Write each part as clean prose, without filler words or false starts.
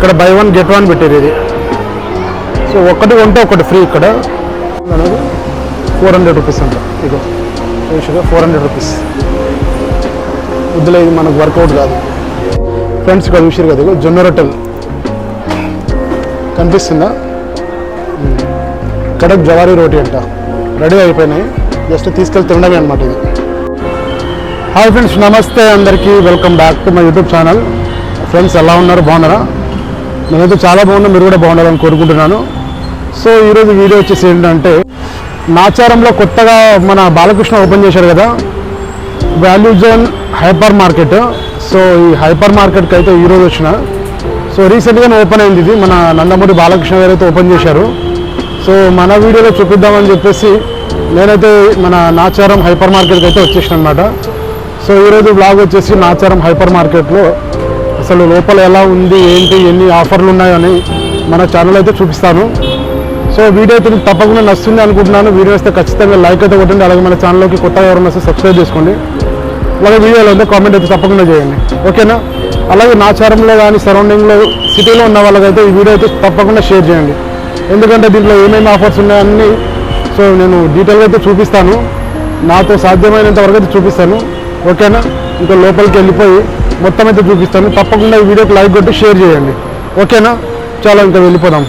ఇక్కడ by one get one పెట్టారు ఇది. సో ఒకటి కొంటే ఒకటి ఫ్రీ ఇక్కడ అనేది 400 రూపీస్ అంట. ఇగో చూసిగా 400 రూపీస్. వద్దులే, ఇది మనకు వర్కౌట్ కాదు ఫ్రెండ్స్. ఇక్కడ చూసారు కదా, ఇగో జొన్న రొట్టెలు కనిపిస్తుందా, కడక్ జవారీ రోటీ అంట. రెడీ అయిపోయినాయి, జస్ట్ తీసుకెళ్ళి తినడమే అనమాట ఇది. హాయ్ ఫ్రెండ్స్, నమస్తే అందరికీ, welcome back to my YouTube channel. Friends ఎలా ఉన్నారు, బాగున్నారా? నేనైతే చాలా బాగున్నా, మీరు కూడా బాగుండాలని కోరుకుంటున్నాను. సో ఈరోజు వీడియో వచ్చేసి ఏంటంటే, నాచారంలో కొత్తగా మన బాలకృష్ణ ఓపెన్ చేశారు కదా, value zone hyper market. So ఈ హైపర్ మార్కెట్కి అయితే ఈరోజు వచ్చిన. సో రీసెంట్గానే ఓపెన్ అయింది ఇది, మన నందమూరి బాలకృష్ణ గారు అయితే ఓపెన్ చేశారు. సో మన వీడియోలో చూపిద్దామని చెప్పేసి నేనైతే మన నాచారం హైపర్ మార్కెట్కి అయితే వచ్చేసిన అనమాట. సో ఈరోజు బ్లాగ్ వచ్చేసి నాచారం హైపర్ మార్కెట్లో అసలు లోపల ఎలా ఉంది, ఏంటి, ఎన్ని ఆఫర్లు ఉన్నాయని మన ఛానల్ అయితే చూపిస్తాను. సో వీడియో అయితే తప్పకుండా నచ్చుతుంది అనుకుంటున్నాను. వీడియో వస్తే ఖచ్చితంగా లైక్ అయితే కొట్టండి. అలాగే మన ఛానల్లోకి కొత్తగా ఎవరైనా వస్తే సబ్స్క్రైబ్ చేసుకోండి. అలాగే వీడియోలో ఉంటే కామెంట్ అయితే తప్పకుండా చేయండి, ఓకేనా? అలాగే నాచారంలో కానీ సరౌండింగ్లో సిటీలో ఉన్న వాళ్ళకైతే ఈ వీడియో అయితే తప్పకుండా షేర్ చేయండి. ఎందుకంటే దీంట్లో ఏమేమి ఆఫర్స్ ఉన్నాయన్నీ సో నేను డీటెయిల్గా అయితే చూపిస్తాను. నాతో సాధ్యమైనంత వరకు అయితే చూపిస్తాను, ఓకేనా? ఇంకా లోపలికి వెళ్ళిపోయి మొత్తం అయితే చూపిస్తాను. తప్పకుండా ఈ వీడియోకి లైక్ కొట్టి షేర్ చేయండి, ఓకేనా? చాలా ఇంకా వెళ్ళిపోదాం.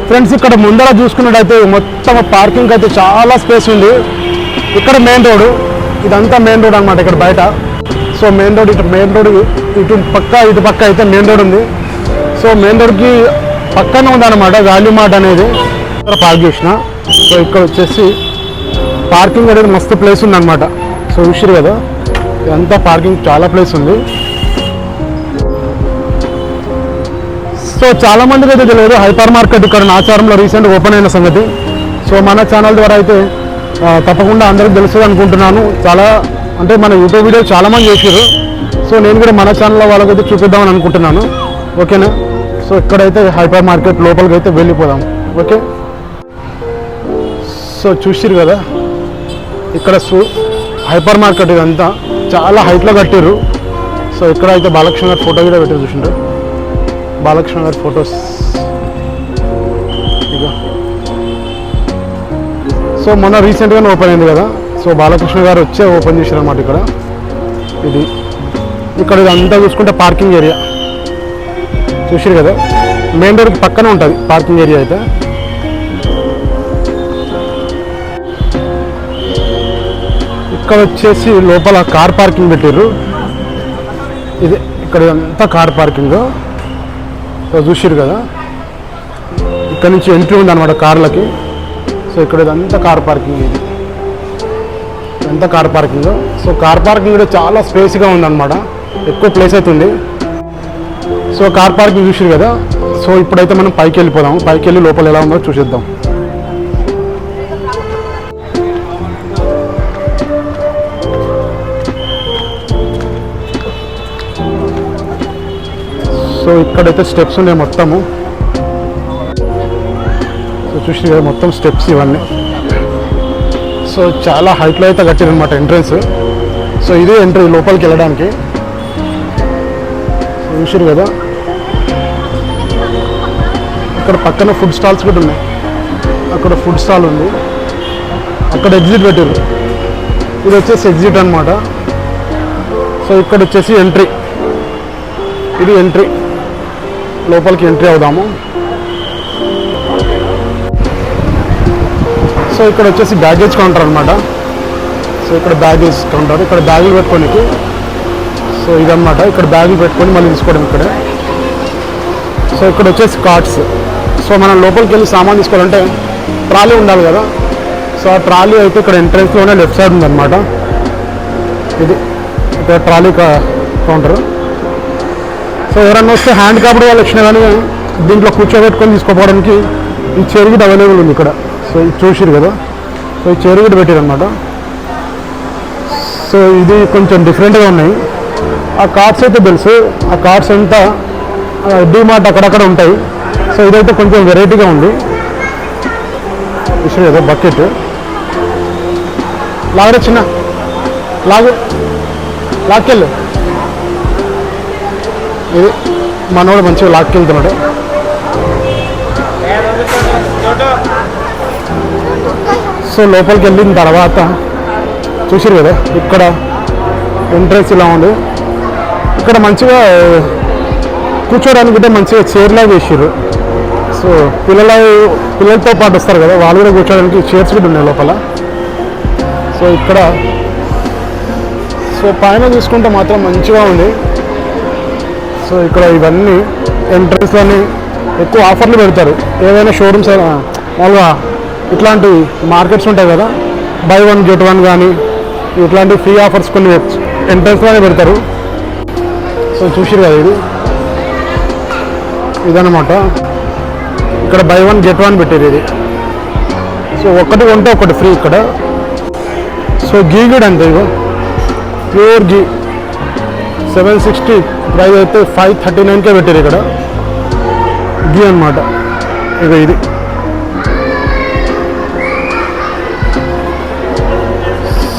ఫ్రెండ్స్, ఇక్కడ ముందర చూసుకున్నట్టయితే మొత్తం పార్కింగ్ అయితే చాలా స్పేస్ ఉంది. ఇక్కడ మెయిన్ రోడ్, ఇదంతా మెయిన్ రోడ్ అనమాట ఇక్కడ బయట. సో మెయిన్ రోడ్ ఇటు పక్క అయితే మెయిన్ రోడ్ ఉంది. సో మెయిన్ రోడ్కి పక్కనే ఉందన్నమాట వాల్యూ మార్ట్ అనేది. ఇక్కడ పార్క్ చేసిన. సో ఇక్కడ వచ్చేసి పార్కింగ్ అనేది మస్తు ప్లేస్ ఉందన్నమాట. సో చూసారు కదా, ఇదంతా పార్కింగ్ చాలా ప్లేస్ ఉంది. సో చాలా మందికి అయితే తెలియదు హైపర్ మార్కెట్ ఇక్కడ నాచారంలో రీసెంట్గా ఓపెన్ అయిన సంగతి. సో మన ఛానల్ ద్వారా అయితే తప్పకుండా అందరికీ తెలుస్తుంది అనుకుంటున్నాను. చాలా అంటే మన యూట్యూబ్ వీడియో చాలామంది చేశారు. సో నేను కూడా మన ఛానల్లో వాళ్ళకైతే చూపిద్దామని అనుకుంటున్నాను, ఓకేనా? సో ఇక్కడైతే హైపర్ మార్కెట్ లోపలికి అయితే వెళ్ళిపోదాం, ఓకే? సో చూసిరు కదా, ఇక్కడ హైపర్ మార్కెట్ ఇదంతా చాలా హైట్లో కట్టారు. సో ఇక్కడ అయితే బాలకృష్ణ గారి ఫోటో కూడా పెట్టి చూసిండ్రు. బాలకృష్ణ గారి ఫొటోస్ ఇక. సో మొన్న రీసెంట్గానే ఓపెన్ అయింది కదా. సో బాలకృష్ణ గారు వచ్చే ఓపెన్ చేశారు అన్నమాట ఇక్కడ. ఇక్కడ ఇదంతా చూసుకుంటే పార్కింగ్ ఏరియా చూసారు కదా, మెయిన్ రోడ్కి పక్కనే ఉంటుంది పార్కింగ్ ఏరియా అయితే. ఇక్కడ వచ్చేసి లోపల కార్ పార్కింగ్ పెట్టారు. ఇది ఇక్కడ ఇదంతా కార్ పార్కింగ్. సో చూసారు కదా, ఇక్కడ నుంచి ఎంట్రీ ఉందన్నమాట కార్లకి. సో ఇక్కడ ఇదంతా కార్ పార్కింగ్, ఇదంతా car parking. So car parking కూడా చాలా స్పేస్గా ఉందన్నమాట, ఎక్కువ ప్లేస్ అవుతుంది. సో కార్ పార్కింగ్ చూసారు కదా. సో ఇప్పుడైతే మనం పైకి వెళ్ళిపోదాము. పైకి వెళ్ళి లోపల ఎలా ఉందో చూసేద్దాం. సో ఇక్కడైతే స్టెప్స్ ఉన్నాయి మొత్తము. సో చూసి కదా మొత్తం స్టెప్స్ ఇవన్నీ. సో చాలా హైట్లో అయితే కట్టారనమాట ఎంట్రన్స్. సో ఇదే ఎంట్రీ లోపలికి వెళ్ళడానికి. సో చూసారు కదా, ఇక్కడ పక్కన ఫుడ్ స్టాల్స్ కూడా ఉన్నాయి. అక్కడ ఫుడ్ స్టాల్ ఉంది, అక్కడ ఎగ్జిట్ పెట్టారు. ఇది వచ్చేసి ఎగ్జిట్ అనమాట. సో ఇక్కడ వచ్చేసి ఎంట్రీ, ఇది ఎంట్రీ. లోపలికి ఎంట్రీ అవుదాము. సో ఇక్కడ వచ్చేసి బ్యాగేజ్ కౌంటర్ అనమాట. సో ఇక్కడ బ్యాగేజ్ కౌంటర్, ఇక్కడ బ్యాగులు పెట్టుకోనికి. సో ఇదన్నమాట, ఇక్కడ బ్యాగులు పెట్టుకొని మళ్ళీ తీసుకోవడం ఇక్కడే. సో ఇక్కడ వచ్చేసి కార్ట్స్. సో మనం లోపలికి వెళ్ళి సామాన్ తీసుకోవాలంటే ట్రాలీ ఉండాలి కదా. సో ఆ ట్రాలీ అయితే ఇక్కడ ఎంట్రన్స్లోనే లెఫ్ట్ సైడ్ ఉందన్నమాట. ఇది ఇక్కడ ట్రాలీ కౌంటర్. సో ఎవరన్నా వస్తే హ్యాండ్ కాపుడు వాళ్ళు వచ్చినా కానీ దీంట్లో కూర్చోబెట్టుకొని తీసుకోపోవడానికి ఈ చైర్ కూడా అవైలబుల్ ఉంది ఇక్కడ. సో ఇది చూసిరు కదా, సో ఈ చైర్ కూడా పెట్టారు అనమాట. సో ఇది కొంచెం డిఫరెంట్గా ఉన్నాయి. ఆ కార్డ్స్ అయితే తెలుసు, ఆ కార్డ్స్ అంతా డీమార్ట్ అక్కడక్కడ ఉంటాయి. సో ఇదైతే కొంచెం వెరైటీగా ఉంది. విషయం ఏదో బకెట్ లాగరే చిన్న లాక్కెళ్ళు. ఇది మనోడు మంచిగా లాక్కెళ్తున్నాడు. సో లోపలికి వెళ్ళిన తర్వాత చూసారు కదా, ఇక్కడ ఎంట్రన్స్ ఇలా ఉంది. ఇక్కడ మంచిగా కూర్చోడానికి కూడా మంచిగా చైర్లా వేసారు. సో పిల్లలతో పాటు వస్తారు కదా, వాళ్ళు కూడా కూర్చోడానికి చైర్స్ కూడా ఉన్నాయి లోపల. సో ఇక్కడ సో పైన చూసుకుంటే మాత్రం మంచిగా ఉంది. సో ఇక్కడ ఇవన్నీ ఎంట్రన్స్లోని ఎక్కువ ఆఫర్లు పెడతారు. ఏదైనా షోరూమ్స్ అయినా మామూలుగా ఇట్లాంటి మార్కెట్స్ ఉంటాయి కదా, బై 1 get 1 కానీ ఇట్లాంటి ఫ్రీ ఆఫర్స్ కొన్ని ఎంట్రన్స్లోనే పెడతారు. సో చూసిరు కదా, ఇదన్నమాట. ఇక్కడ బై 1 get 1 పెట్టారు ఇది. సో ఒకటి కొంటే ఒకటి ఫ్రీ ఇక్కడ. సో గీ కూడా అంతే, ఇగో ప్యూర్ గీ 760, ప్రైస్ అయితే 539కే పెట్టారు ఇక్కడ గీ అనమాట. ఇక ఇది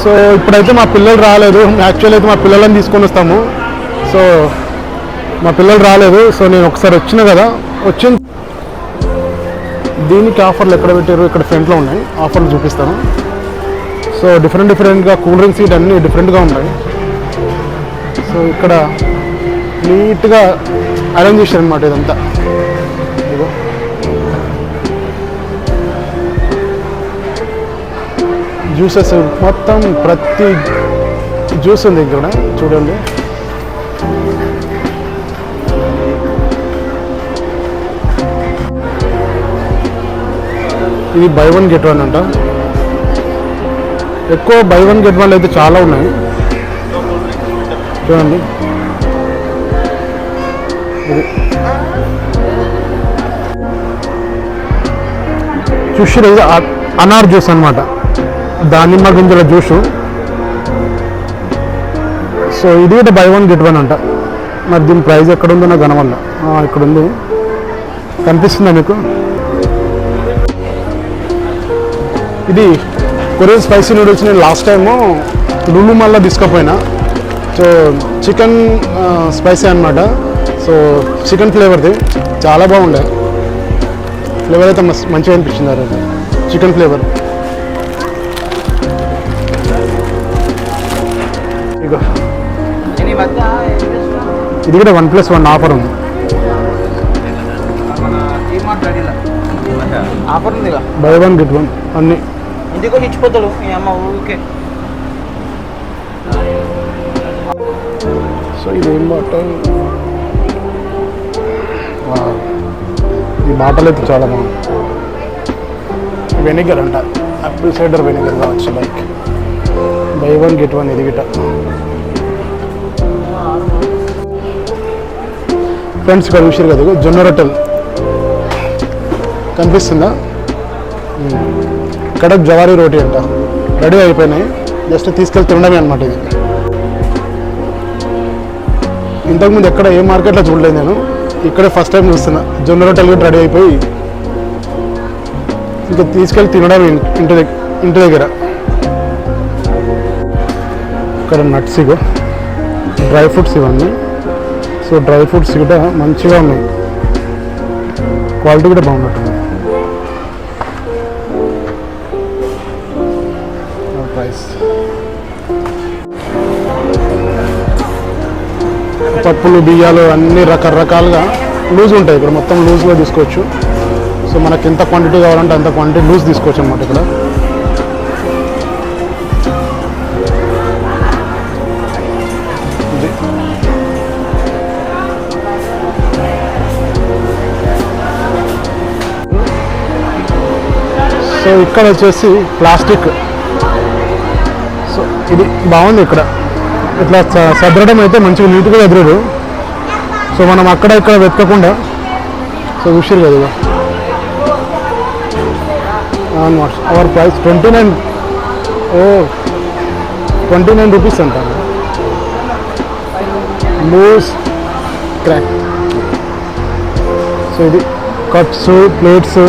సో ఇప్పుడైతే మా పిల్లలు రాలేదు. యాక్చువల్ అయితే మా పిల్లలని తీసుకొని వస్తాము. సో మా పిల్లలు రాలేదు. సో నేను ఒకసారి వచ్చిన కదా, వచ్చింది. దీనికి ఆఫర్లు ఎక్కడ పెట్టారు, ఇక్కడ ఫ్రంట్లో ఉన్నాయి. ఆఫర్లు చూపిస్తాను. సో డిఫరెంట్గా కూల్ డ్రింక్స్ సీట్ అన్నీ డిఫరెంట్గా ఉన్నాయి. సో ఇక్కడ నీట్గా అరేంజ్ చేశారు అనమాట ఇదంతా. ఇదిగో జ్యూసెస్ మొత్తం ప్రతి జ్యూస్ ఉంది ఇక్కడ చూడండి. ఇది బై 1 get 1 అంట. ఎక్కువ బై 1 get 1 అయితే చాలా ఉన్నాయి చూడండి. ఇది చూసారు, ఇది అనార్ జ్యూస్ అనమాట, దానిమ్మ గింజల జ్యూసు. సో ఇది కూడా బై 1 get 1 అంట. మరి దీని ప్రైస్ ఎక్కడ ఉందో నాకు కనవల్ల. ఇక్కడ ఉంది, కనిపిస్తుందా మీకు? ఇది కొరియన్ స్పైసీ నూడిల్స్. నేను లాస్ట్ టైము లులు మాల్లో తీసుకుపోయినా. సో చికెన్ స్పైసీ అనమాట. సో చికెన్ ఫ్లేవర్ది చాలా బాగుండే. ఫ్లేవర్ అయితే మంచిగా అనిపించింది ఆ రోజు, చికెన్ ఫ్లేవర్. ఇక ఇది కూడా 1+1 ఆఫర్ ఉంది. బై 1 get 1 అన్నీ. ఇందుకు ఇచ్చిపోతాడు మీ అమ్మ ఊరికే. సో ఇదేం బాటల్, ఈ బాటల్ అయితే చాలా బాగుంది. వెనిగర్ అంట, యాపిల్ సైడర్ వెనిగర్ కావచ్చు. లైక్ బై 1 get 1 ఇది గిట. ఫ్రెండ్స్ ఇక్కడ చూసారు కదా, జొన్న రొట్టెలు కనిపిస్తుందా? కడక్ జవారీ రోటీ అంట, రెడీ అయిపోయినాయి. జస్ట్ తీసుకెళ్ళి తినడమే అనమాట ఇది. ఇంతకుముందు ఎక్కడ ఏ మార్కెట్లో చూడలేదు నేను, ఇక్కడే ఫస్ట్ టైం చూస్తున్నా. జొన్న రొట్టెలు కూడా రెడీ అయిపోయి ఇంకా తీసుకెళ్ళి తినడం ఇంటి దగ్గర. ఇక్కడ నట్స్, ఇగో డ్రై ఫ్రూట్స్ ఇవన్నీ. సో డ్రై ఫ్రూట్స్ కూడా మంచిగా ఉన్నాయి, క్వాలిటీ కూడా బాగున్నట్టుంది. ప్రైస్ పప్పులు, బియ్యాలు అన్నీ రకరకాలుగా లూజ్ ఉంటాయి ఇక్కడ. మొత్తం లూజ్గా తీసుకోవచ్చు. సో మనకి ఎంత క్వాంటిటీ కావాలంటే అంత క్వాంటిటీ లూజ్ తీసుకోవచ్చు అన్నమాట ఇక్కడ. ఇది ఇక్కడ వచ్చేసి ప్లాస్టిక్. సో ఇది బాగుంది. ఇక్కడ ఇట్లా సదరడం అయితే మంచిగా నీట్గా ఎదురు. సో మనం అక్కడ ఇక్కడ వెతకకుండా సో విషయం కదా ఇక అవర్ ప్రైస్ 29. ఓ 29 రూపీస్ అంట. Loose crack. సో ఇది కప్స్, ప్లేట్స్,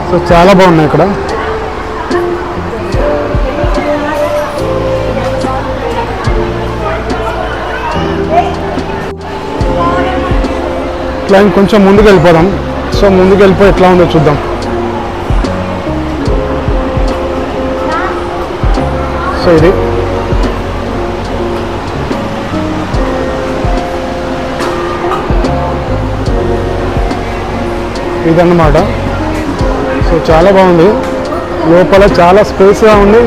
సో చాలా బాగున్నాయి ఇక్కడ. ఇట్లా ఇంకొంచెం ముందుకు వెళ్ళిపోదాం. సో ముందుకు వెళ్ళిపోయి ఎట్లా ఉందో చూద్దాం. సో ఇది ఇదన్నమాట. సో చాలా బాగుంది. లోపల చాలా స్పేస్గా ఉంది.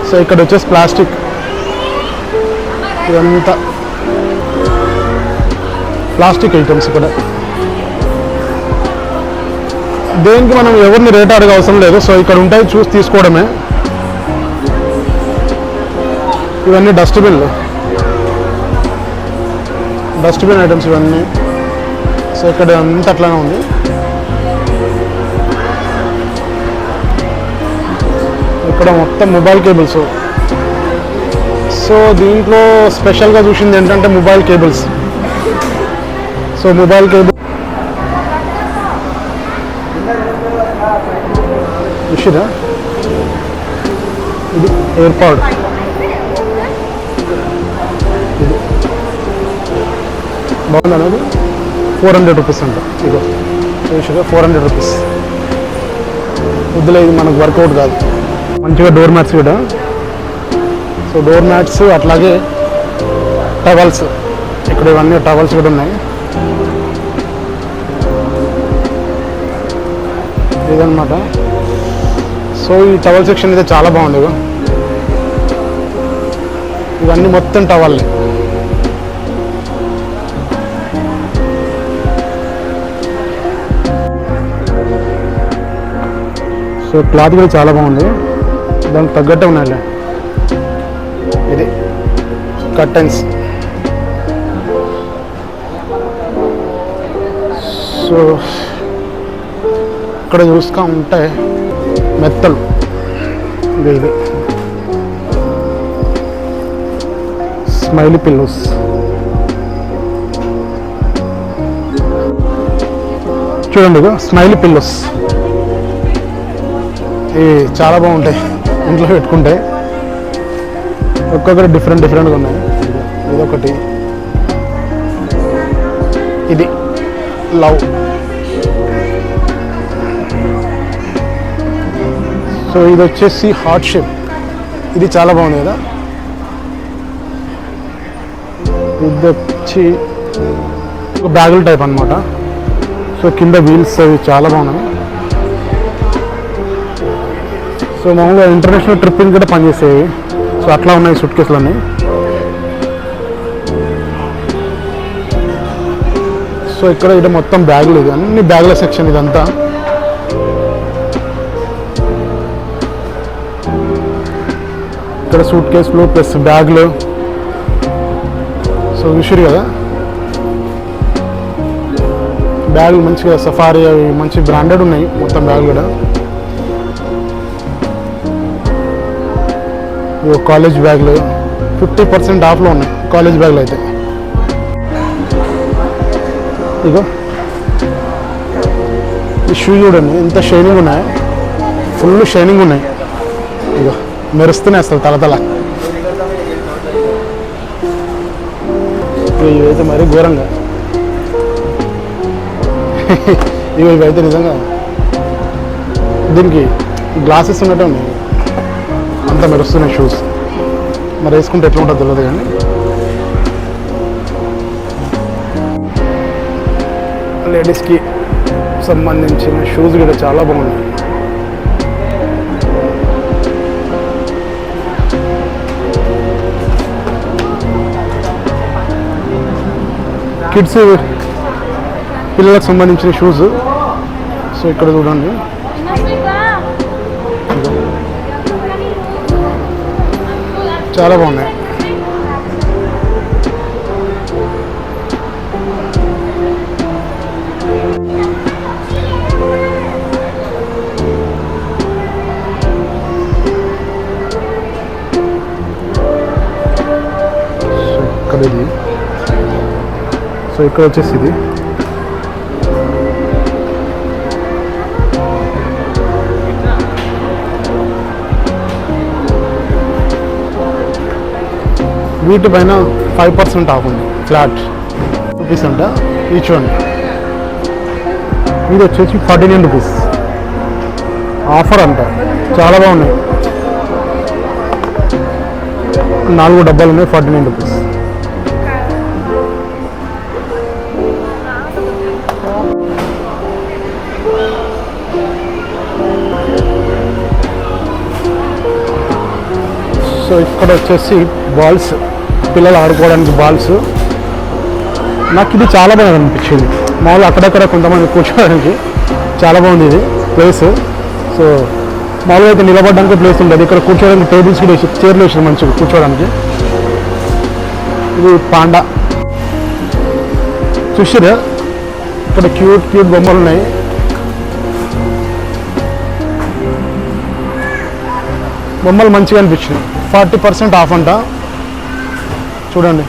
సో ఇక్కడ వచ్చేసి ప్లాస్టిక్ ఇదంతా ప్లాస్టిక్ ఐటమ్స్. ఇక్కడ దేనికి మనం ఎవరిని రేట్ అడగ అవసరం లేదు. సో ఇక్కడ ఉంటాయి, చూసి తీసుకోవడమే. ఇవన్నీ డస్ట్బిన్ ఐటమ్స్ ఇవన్నీ. సో ఇక్కడ అంతా అట్లానే ఉంది. ఇక్కడ మొత్తం మొబైల్ కేబుల్స్. సో దీంట్లో స్పెషల్గా చూసింది ఏంటంటే mobile cables. So mobile cable చూసిరా, ఇది ఎయిర్పాడ్. ఇది బాగుంది అనేది 400 రూపీస్ అంట. ఇదో చూసిరా 400 రూపీస్. వద్దులే, ఇది మనకు వర్కౌట్ కాదు. మంచిగా డోర్ మ్యాట్స్ కూడా. సో డోర్ మ్యాట్స్ అట్లాగే టవల్స్. ఇక్కడ ఇవన్నీ టవల్స్ కూడా ఉన్నాయి. ఇదన్నమాట. సో ఈ టవల్ సెక్షన్ అయితే చాలా బాగుంది. ఇవన్నీ మొత్తం టవల్. సో క్లాత్ కూడా చాలా బాగుంది. దానికి తగ్గట్టే ఉన్నాయిలే. ఇది కర్టన్స్. సో ఇక్కడ చూస్తూ ఉంటే మెత్తలు. ఇది స్మైలీ పిల్లోస్. చూడండి, ఇక స్మైలీ పిల్లోస్. ఇవి చాలా బాగుంటాయి ఇంట్లో పెట్టుకుంటే. ఒక్కొక్కటి డిఫరెంట్గా ఉన్నాయి. ఇదొకటి, ఇది లవ్. సో ఇది వచ్చేసి హార్ట్ షేప్. ఇది చాలా బాగుంది కదా. ఇది వచ్చి ఒక బ్యాగుల టైప్ అన్నమాట. సో కింద వీల్స్ అవి చాలా బాగున్నాయి. సో మామూలుగా ఇంటర్నేషనల్ ట్రిప్పింగ్ కూడా పనిచేసేవి. సో అట్లా ఉన్నాయి సూట్ కేసులు అన్నీ. సో ఇక్కడ ఇది మొత్తం బ్యాగులు. ఇది అన్ని బ్యాగుల సెక్షన్ ఇదంతా. ఇక్కడ సూట్ కేసులు ప్లస్ బ్యాగులు. సో విషయం కదా, బ్యాగులు మంచిగా సఫారీ అవి మంచి బ్రాండెడ్ ఉన్నాయి మొత్తం బ్యాగులు కూడా. కాలేజ్ బ్యాగులు 50% ఆఫ్లో ఉన్నాయి కాలేజ్ బ్యాగులు అయితే. ఇగో ఈ షూ చూడండి ఎంత షైనింగ్ ఉన్నాయి. ఫుల్ షైనింగ్ ఉన్నాయి. ఇగో మెరుస్తూనే వస్తుంది తలతల. ఇవైతే మరీ ఘోరంగా. ఇవైతే నిజంగా దీనికి గ్లాసెస్ ఉన్నట్టు ఉన్నాయి. అంత మెరుస్తున్నాయి షూస్. మరి వేసుకుంటే ఎట్లా ఉంటుందో తెలియదు కానీ. లేడీస్కి సంబంధించిన షూస్ కూడా చాలా బాగున్నాయి. కిడ్స్ పిల్లలకు సంబంధించిన షూస్. సో ఇక్కడ చూడండి, చాలా బాగున్నాయి. సో ఇక్కడ ఇది, సో ఇక్కడ వచ్చేసి ఇది వీటిపైన 5% ఆఫ్ ఉంది, ఫ్లాట్ రూపీస్ అంట ఈచ్ వన్. ఇది వచ్చేసి 49 రూపీస్ ఆఫర్ అంట. చాలా బాగున్నాయి, 4 డబ్బాలు ఉన్నాయి, 49 రూపీస్. సో ఇక్కడ వచ్చేసి బాల్స్, పిల్లలు ఆడుకోవడానికి బాల్స్. నాకు ఇది చాలా బాగా అనిపించింది. మామూలు అక్కడక్కడ కొంతమంది కూర్చోడానికి చాలా బాగుంది ఇది ప్లేస్. సో మామూలుగా అయితే నిలబడడానికి ప్లేస్ ఉంటుంది, ఇక్కడ కూర్చోడానికి టేబుల్స్ కూడా వేసి, చైర్లు వేసి మంచిగా కూర్చోవడానికి. ఇది పాండా చూసారా, ఇక్కడ క్యూట్ క్యూట్ బొమ్మలు ఉన్నాయి. బొమ్మలు మంచిగా అనిపించినాయి. 40% ఆఫ్ అంట. చూడండి,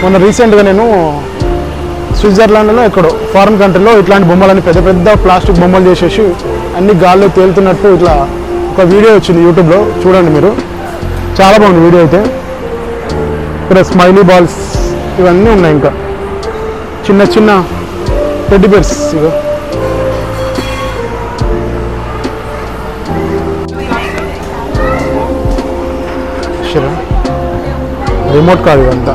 మొన్న రీసెంట్గా నేను స్విట్జర్లాండ్లో ఎక్కడో ఫారిన్ కంట్రీలో ఇట్లాంటి బొమ్మలని పెద్ద పెద్ద ప్లాస్టిక్ బొమ్మలు చేసేసి అన్ని గాల్లో తేలుతున్నట్టు ఇట్లా ఒక వీడియో వచ్చింది యూట్యూబ్లో. చూడండి మీరు, చాలా బాగుంది వీడియో అయితే. ఇక్కడ స్మైలీ బాల్స్ ఇవన్నీ ఉన్నాయి, ఇంకా చిన్న చిన్న టెడ్డీ బేర్స్. ఇక రిమోట్ కాదు ఇదంతా.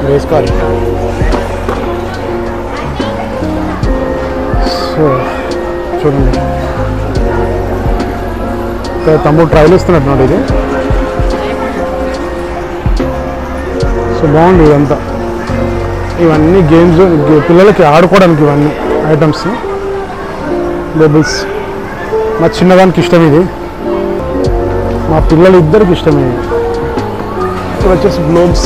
Race car. సో చూడండి, ఇక్కడ తమ్ముడు ట్రైల్ ఇస్తున్నట్టున్నాడు ఇది. సో బాగుంది ఇదంతా. ఇవన్నీ గేమ్స్, పిల్లలకి ఆడుకోవడానికి ఇవన్నీ ఐటమ్స్, బేబుల్స్. మా చిన్నదానికి ఇష్టం ఇది, మా పిల్లలు ఇద్దరికి ఇష్టమే. ఇక్కడ వచ్చేసి గ్లోబ్స్,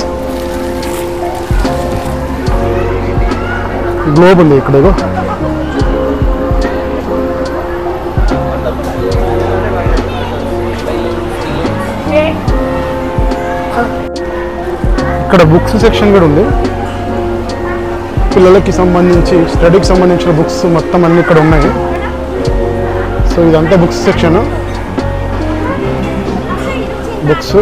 గ్లోబ్ ఉంది ఇక్కడ. ఇక్కడ బుక్స్ సెక్షన్ కూడా ఉంది, పిల్లలకి సంబంధించి స్టడీకి సంబంధించిన బుక్స్ మొత్తం అన్నీ ఇక్కడ ఉన్నాయి. సో ఇదంతా books section. Books,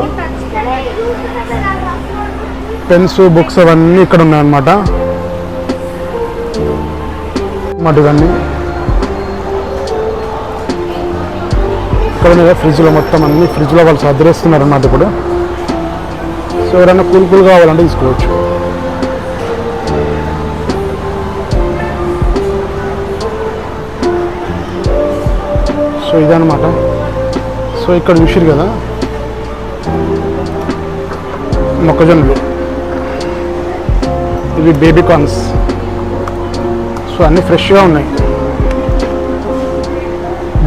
pens, books అవన్నీ ఇక్కడ ఉన్నాయన్నమాట. ఇవన్నీ ఇక్కడ ఉన్నాయి ఫ్రిడ్జ్లో. మొత్తం అన్ని ఫ్రిడ్జ్లో వాళ్ళు సర్దిరేస్తున్నారు అన్నమాట ఇప్పుడు. సో ఎవరైనా కూల్ కూల్ కావాలంటే తీసుకోవచ్చు. సో ఇదన్నమాట. సో ఇక్కడ చూసిరు కదా మొక్కజొన్నలు, ఇవి బేబీ కార్న్స్. సో అన్నీ ఫ్రెష్గా ఉన్నాయి.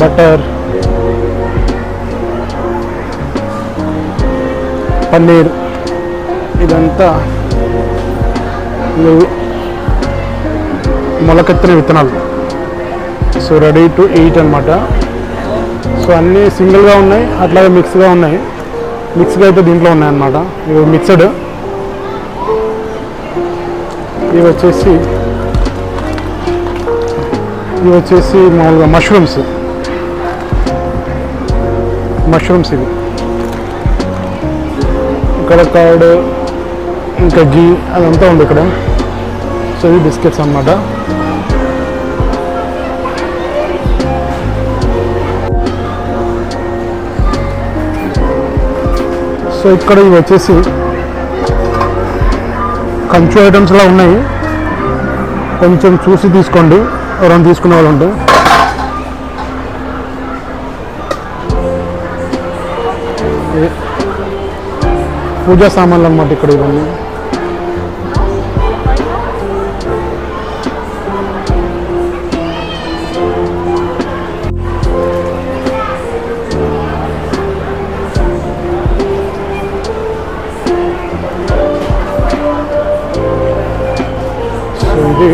బటర్, పన్నీర్, ఇదంతా మొలకెత్తిన విత్తనాలు. సో రెడీ టు ఈట్ అన్నమాట. సో అన్నీ సింగిల్గా ఉన్నాయి, అట్లాగే మిక్స్గా ఉన్నాయి. మిక్స్గా అయితే దీంట్లో ఉన్నాయన్నమాట. ఇవి మిక్స్డ్. ఇవి వచ్చేసి మామూలుగా మష్రూమ్స్ ఇవి. ఇక్కడ కర్డ్, ఇంకా గీ అదంతా ఉంది ఇక్కడ. సో ఇవి బిస్కెట్స్ అన్నమాట. సో ఇక్కడ ఇవి వచ్చేసి కంచు ఐటమ్స్లా ఉన్నాయి. కొంచెం చూసి తీసుకోండి ఎవరైనా తీసుకునే వాళ్ళు ఉంటే. పూజా సామాన్లు అన్నమాట ఇక్కడ ఇవన్నీ. సో ఇది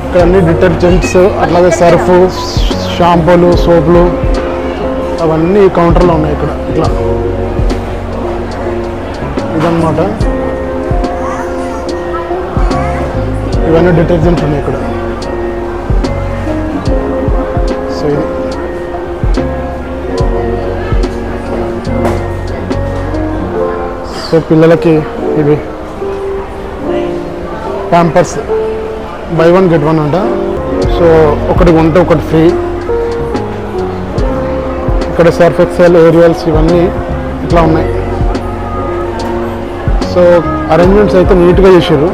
ఇక్కడ అన్ని డిటర్జెంట్స్, అట్లాగే సర్ఫ్, షాంపూలు, సోపులు అవన్నీ కౌంటర్లో ఉన్నాయి ఇక్కడ. ఇట్లా ఇదన్నమాట. ఇవన్నీ డిటర్జెంట్స్ ఉన్నాయి ఇక్కడ. సో ఇది సో పిల్లలకి ఇవి ప్యాంపర్స్ బై 1 get 1 అంట. సో ఒకటి కొంటే ఒకటి ఫ్రీ. ఇక్కడ సర్ఫ్ ఎక్సెల్, ఏరియల్స్ ఇవన్నీ ఇట్లా ఉన్నాయి. సో అరేంజ్మెంట్స్ అయితే నీట్గా చేసారు.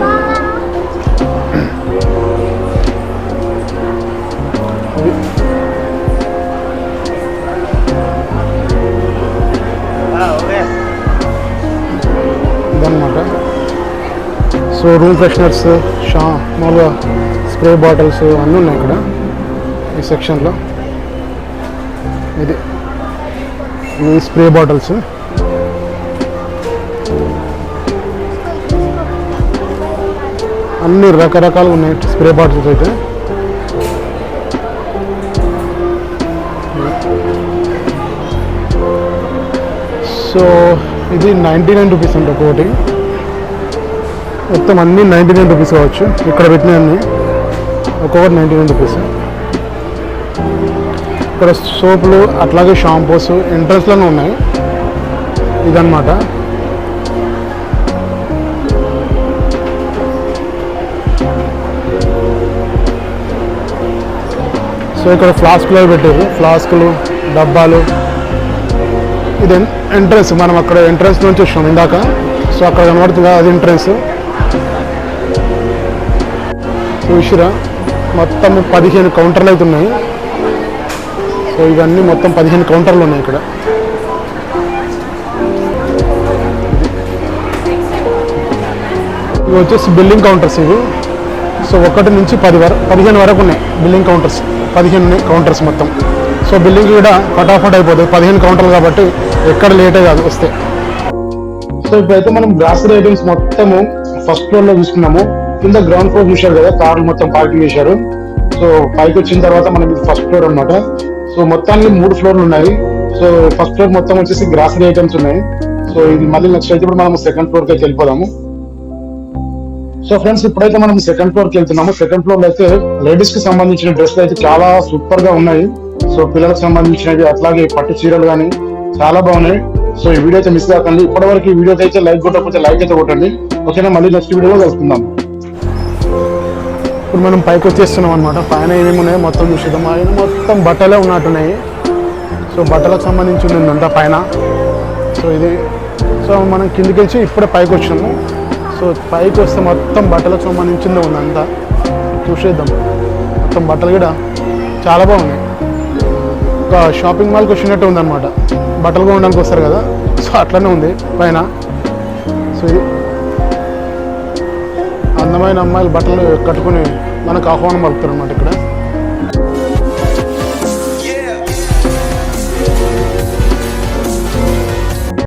ఇదన్నమాట. సో రూమ్ ఫ్రెషనర్స్, మామూలుగా స్ప్రే బాటిల్స్ అన్నీ ఉన్నాయి ఇక్కడ ఈ సెక్షన్లో. ఇది ఈ స్ప్రే బాటిల్స్ అన్ని రకరకాలుగా ఉన్నాయి స్ప్రే బాటిల్స్ అయితే. సో ఇది 99 రూపీస్ అంట ఒకటి. మొత్తం అన్నీ 99 రూపీస్ కావచ్చు. ఇక్కడ పెట్టినవన్నీ ఒక్కొక్కటి 99 రూపీస్. ఇక్కడ సోపులు అట్లాగే షాంపూస్ ఎంట్రన్స్లోనే ఉన్నాయి. ఇదన్నమాట. సో ఇక్కడ ఫ్లాస్కులు అవి పెట్టారు, ఫ్లాస్కులు, డబ్బాలు. ఇది ఎంట్రన్స్. మనం అక్కడ ఎంట్రన్స్ నుంచి వచ్చాం ఇందాక. సో అక్కడ కనబడుతుంది అది ఎంట్రన్స్. చూసిరా మొత్తం 15 కౌంటర్లు అయితే ఉన్నాయి. సో ఇవన్నీ మొత్తం 15 కౌంటర్లు ఉన్నాయి ఇక్కడ. ఇవి వచ్చేసి బిల్లింగ్ కౌంటర్స్ ఇవి. సో 1 నుంచి 15 వరకు ఉన్నాయి బిల్లింగ్ కౌంటర్స్. 15 కౌంటర్స్ మొత్తం. సో బిల్లింగ్ కూడా ఫటాఫట్ అయిపోతుంది. 15 కౌంటర్లు కాబట్టి ఎక్కడ లేటే కాదు వస్తే. సో ఇప్పుడైతే మనం గ్రాసరీ ఐటమ్స్ మొత్తము ఫస్ట్ ఫ్లోర్ లో చూసుకున్నాము. కింద గ్రౌండ్ ఫ్లోర్ చూశారు కదా, కార్లు మొత్తం పార్కింగ్ చేశారు. సో పైకి వచ్చిన తర్వాత మనం ఇది ఫస్ట్ ఫ్లోర్ అన్నమాట. సో మొత్తానికి 3 ఫ్లోర్లు ఉన్నాయి. సో ఫస్ట్ ఫ్లోర్ మొత్తం వచ్చేసి గ్రాసరీ ఐటమ్స్ ఉన్నాయి. సో ఇది మళ్ళీ నెక్స్ట్ అయితే ఇప్పుడు మనం సెకండ్ ఫ్లోర్కి అయితే వెళ్ళిపోదాము. సో ఫ్రెండ్స్ ఇప్పుడైతే మనం సెకండ్ ఫ్లోర్కి వెళ్తున్నాము. సెకండ్ ఫ్లోర్ లో అయితే లేడీస్ కి సంబంధించిన డ్రెస్లు అయితే చాలా సూపర్ గా ఉన్నాయి. సో పిల్లలకు సంబంధించినవి అట్లాగే పట్టు చీరలు కానీ చాలా బాగున్నాయి. సో ఈ వీడియో అయితే మిస్ కాకండి. ఇప్పటివరకు ఈ వీడియో అయితే లైక్ కొట్టకపోతే లైక్ అయితే కొట్టండి. ఓకేనా, మళ్ళీ నెక్స్ట్ వీడియోలో కలుసుకుందాం. ఇప్పుడు మనం పైకి వచ్చేస్తున్నాం అనమాట. పైన ఏమేమి ఉన్నాయో మొత్తం చూసేద్దాం. ఆయన మొత్తం బట్టలే ఉన్నట్టున్నాయి. సో బట్టలకు సంబంధించి ఉందంతా పైన. సో ఇది సో మనం కిందికి వచ్చి ఇప్పుడే పైకి వచ్చినాము. సో పైకి వస్తే మొత్తం బట్టలకు సంబంధించిందే ఉంది అంతా. చూసేద్దాం. మొత్తం బట్టలు కూడా చాలా బాగున్నాయి. ఒక షాపింగ్ మాల్కి వచ్చినట్టు ఉందన్నమాట. బట్టలు కొనడానికి వస్తారు కదా, సో అట్లనే ఉంది పైన. సో ఇది అందమైన అమ్మాయిలు బట్టలు కట్టుకుని మనకు ఆహ్వానం పలుకుతారు అన్నమాట ఇక్కడ.